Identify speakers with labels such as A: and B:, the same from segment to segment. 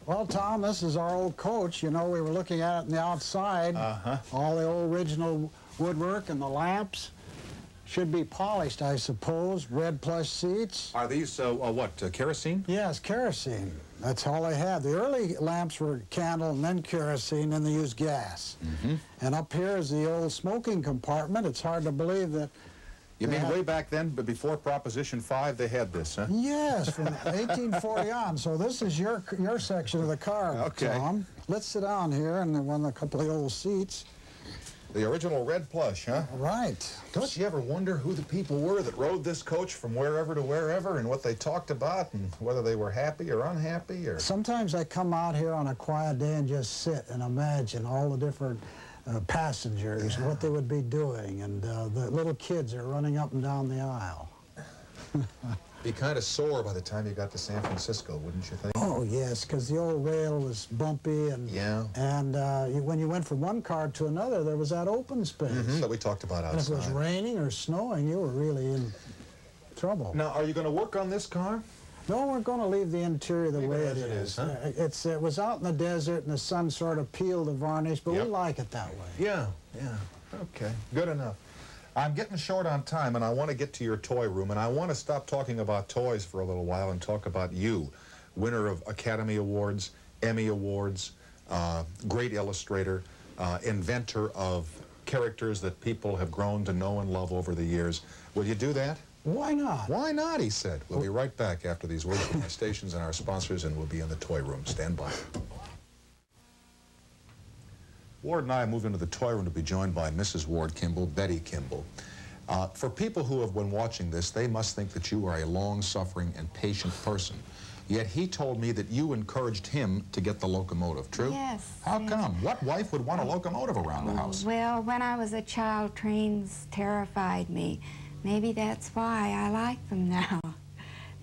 A: Well, Tom, this is our old coach. You know, we were looking at it on the outside. All the old original woodwork and the lamps should be polished, I suppose. Red plush seats.
B: Are these, kerosene?
A: Yes, kerosene. That's all they had. The early lamps were candle and then kerosene, and they used gas. And up here is the old smoking compartment. It's hard to believe that...
B: You mean way back then, but before Proposition 5, they had this, huh?
A: Yes, from 1840 on. So this is your section of the car, Tom. Let's sit down here and then a couple of old seats.
B: The original red plush, huh?
A: Right.
B: Don't you ever wonder who the people were that rode this coach from wherever to wherever and what they talked about and whether they were happy or unhappy? Or
A: sometimes I come out here on a quiet day and just sit and imagine all the different passengers and what they would be doing, and the little kids are running up and down the aisle.
B: Be kind of sore by the time you got to San Francisco, wouldn't you think?
A: Oh, yes, because the old rail was bumpy, and when you went from one car to another, there was that open space.
B: That we talked about outside.
A: And if it was raining or snowing, you were really in trouble.
B: Now, are you going to work on this car?
A: No, we're going to leave the interior the way it is.
B: Huh?
A: It was out in the desert, and the sun sort of peeled the varnish, but we like it that way.
B: Yeah. Okay, good enough. I'm getting short on time, and I want to get to your toy room, and I want to stop talking about toys for a little while and talk about you, winner of Academy Awards, Emmy Awards, great illustrator, inventor of characters that people have grown to know and love over the years. Will you do that?
A: Why not?
B: Why not, he said. We'll be right back after these words from my stations and our sponsors, and we'll be in the toy room. Stand by. Ward and I moved into the toy room to be joined by Mrs. Ward Kimball, Betty Kimball. For people who have been watching this, they must think that you are a long-suffering and patient person. Yet he told me that you encouraged him to get the locomotive, true?
C: Yes.
B: How come? What wife would want a locomotive around the house?
C: Well, when I was a child, trains terrified me. Maybe that's why I like them now.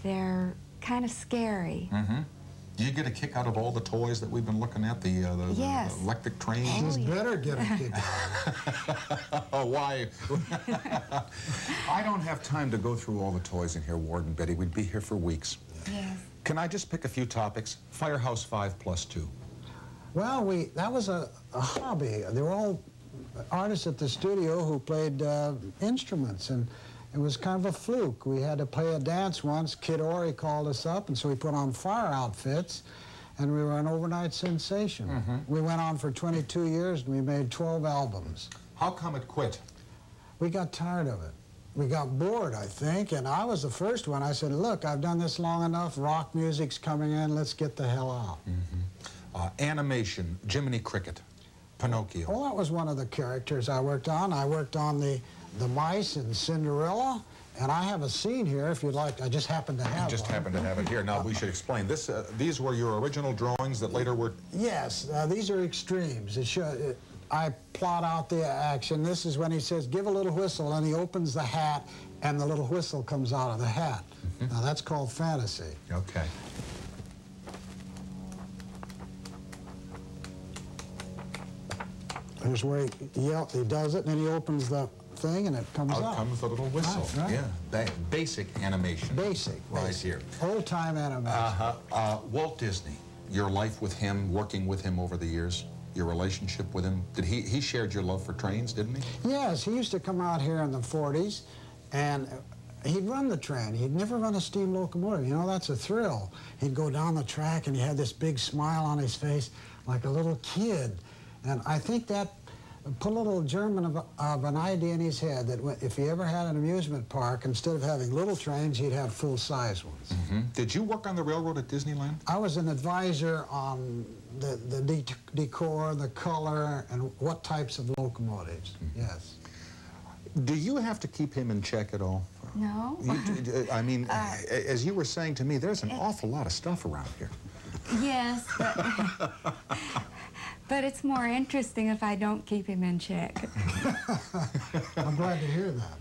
C: They're kind of scary.
B: Do you get a kick out of all the toys that we've been looking at, the electric trains?
A: She's better get a kick out.
B: Oh, why? I don't have time to go through all the toys in here, Ward and Betty. We'd be here for weeks.
C: Yes.
B: Can I just pick a few topics? Firehouse 5 Plus 2.
A: Well, that was a hobby. They were all artists at the studio who played instruments, and it was kind of a fluke. We had to play a dance once. Kid Ory called us up, and so we put on fire outfits, and we were an overnight sensation. We went on for 22 years, and we made 12 albums.
B: How come it quit?
A: We got tired of it. We got bored, I think, and I was the first one. I said, look, I've done this long enough. Rock music's coming in. Let's get the hell out.
B: Animation, Jiminy Cricket, Pinocchio.
A: Well, that was one of the characters I worked on. I worked on the mice in Cinderella, and I have a scene here, if you'd like. I just happen to have
B: happen to have it here. Now, we should explain. These were your original drawings that later were...
A: Yes, these are extremes. I plot out the action. This is when he says, give a little whistle, and he opens the hat, and the little whistle comes out of the hat. Now, that's called fantasy.
B: Okay.
A: Here's where he does it, and then he opens the thing, and it comes out.
B: Out comes the little whistle.
A: Right.
B: Yeah, basic animation.
A: Basic.
B: Right here.
A: Old-time animation.
B: Walt Disney, your life with him, working with him over the years, your relationship with him, did he shared your love for trains, didn't he?
A: Yes, he used to come out here in the 40s, and he'd run the train. He'd never run a steam locomotive. You know, that's a thrill. He'd go down the track, and he had this big smile on his face like a little kid. And I think that put a little germ of an idea in his head that if he ever had an amusement park, instead of having little trains, he'd have full-size ones.
B: Did you work on the railroad at Disneyland?
A: I was an advisor on the decor, the color, and what types of locomotives, yes.
B: Do you have to keep him in check at all?
C: No.
B: I mean, as you were saying to me, there's an awful lot of stuff around here.
C: Yes, but it's more interesting if I don't keep him in check.
A: I'm glad to hear that.